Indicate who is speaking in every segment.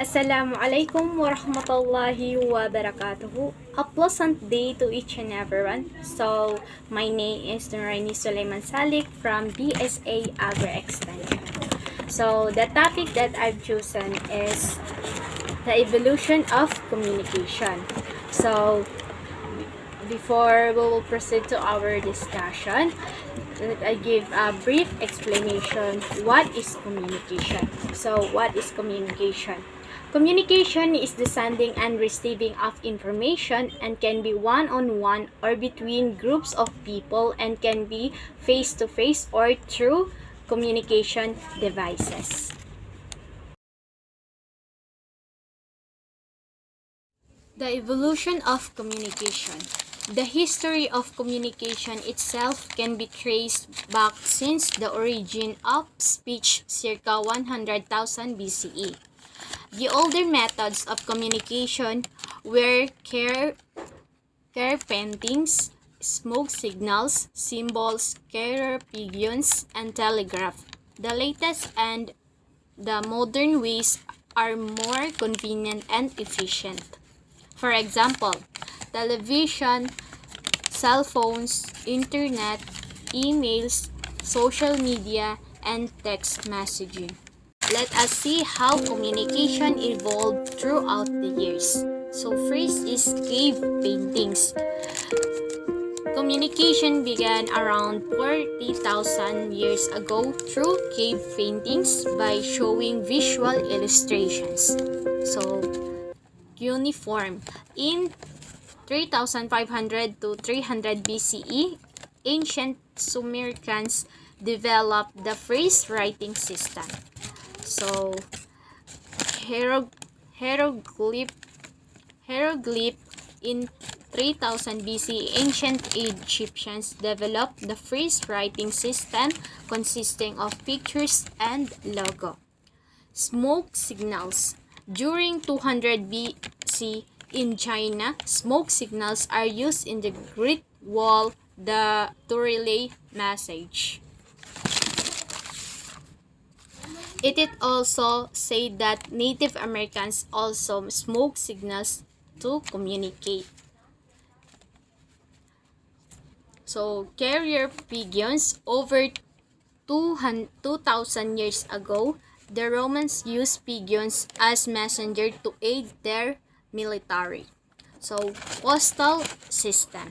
Speaker 1: Assalamualaikum warahmatullahi wabarakatuh. A pleasant day to each and everyone. So, my name is Nuraini Sulaiman Salik from DSA Agri Extension. So, the topic that I've chosen is the evolution of communication. So, before we will proceed to our discussion, let I give a brief explanation what is communication. So, what is communication? Communication is the sending and receiving of information and can be one-on-one or between groups of people and can be face-to-face or through communication devices. The evolution of communication. The history of communication itself can be traced back since the origin of speech circa 100,000 BCE. The older methods of communication were cave paintings, smoke signals, symbols, carrier pigeons, and telegraph. The latest and the modern ways are more convenient and efficient. For example, television, cell phones, internet, emails, social media, and text messaging. Let us see how communication evolved throughout the years. So first is cave paintings. Communication began around 40,000 years ago through cave paintings by showing visual illustrations. So, cuneiform. In 3500 to 300 BCE, ancient Sumerians developed the first writing system. So, hieroglyph in 3000 BC, ancient Egyptians developed the first writing system consisting of pictures and logo. Smoke signals. During 200 BC in China, smoke signals are used in the Great Wall to relay message. It is also said that Native Americans also smoke signals to communicate. So, carrier pigeons. Over 2,000 years ago, the Romans used pigeons as messenger to aid their military. So, postal system.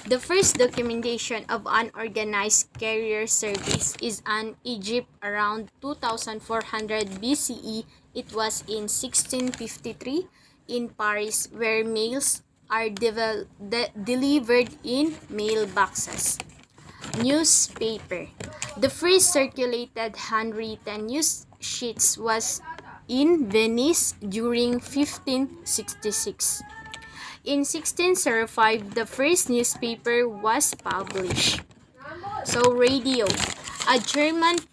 Speaker 1: The first documentation of an organized carrier service is in Egypt around 2400 BCE. It was in 1653 in Paris where mails are delivered in mailboxes. Newspaper. The first circulated handwritten news sheets was in Venice during 1566. In 1605, the first newspaper was published. So, radio. A German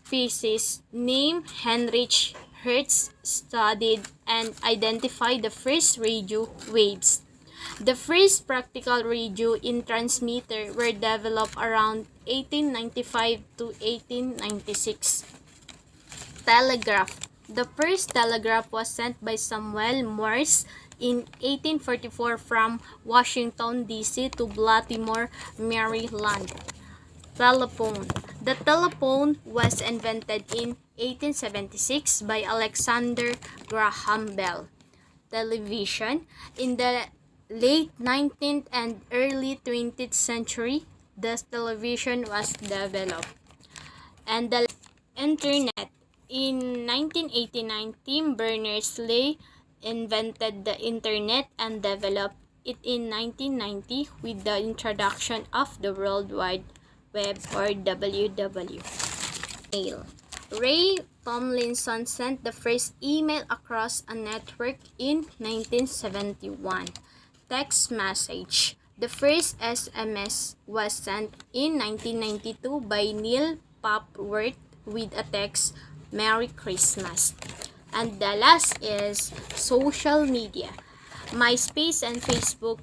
Speaker 1: physicist named Heinrich Hertz studied and identified the first radio waves. The first practical radio in transmitter were developed around 1895 to 1896. Telegraph. The first telegraph was sent by Samuel Morse in 1844 from Washington, D.C. to Baltimore, Maryland. Telephone. The telephone was invented in 1876 by Alexander Graham Bell. Television. In the late 19th and early 20th century, the television was developed. And the internet. In 1989, Tim Berners-Lee invented the internet and developed it in 1990 with the introduction of the World Wide Web or WWW. Mail. Ray Tomlinson sent the first email across a network in 1971. Text message. The first SMS was sent in 1992 by Neil Papworth with a text, "Merry Christmas." And the last is social media. MySpace and Facebook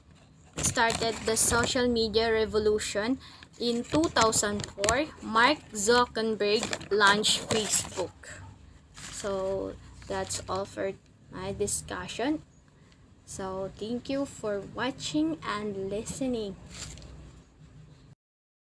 Speaker 1: started the social media revolution. In 2004, Mark Zuckerberg launched Facebook. So, that's all for my discussion. So thank you for watching and listening.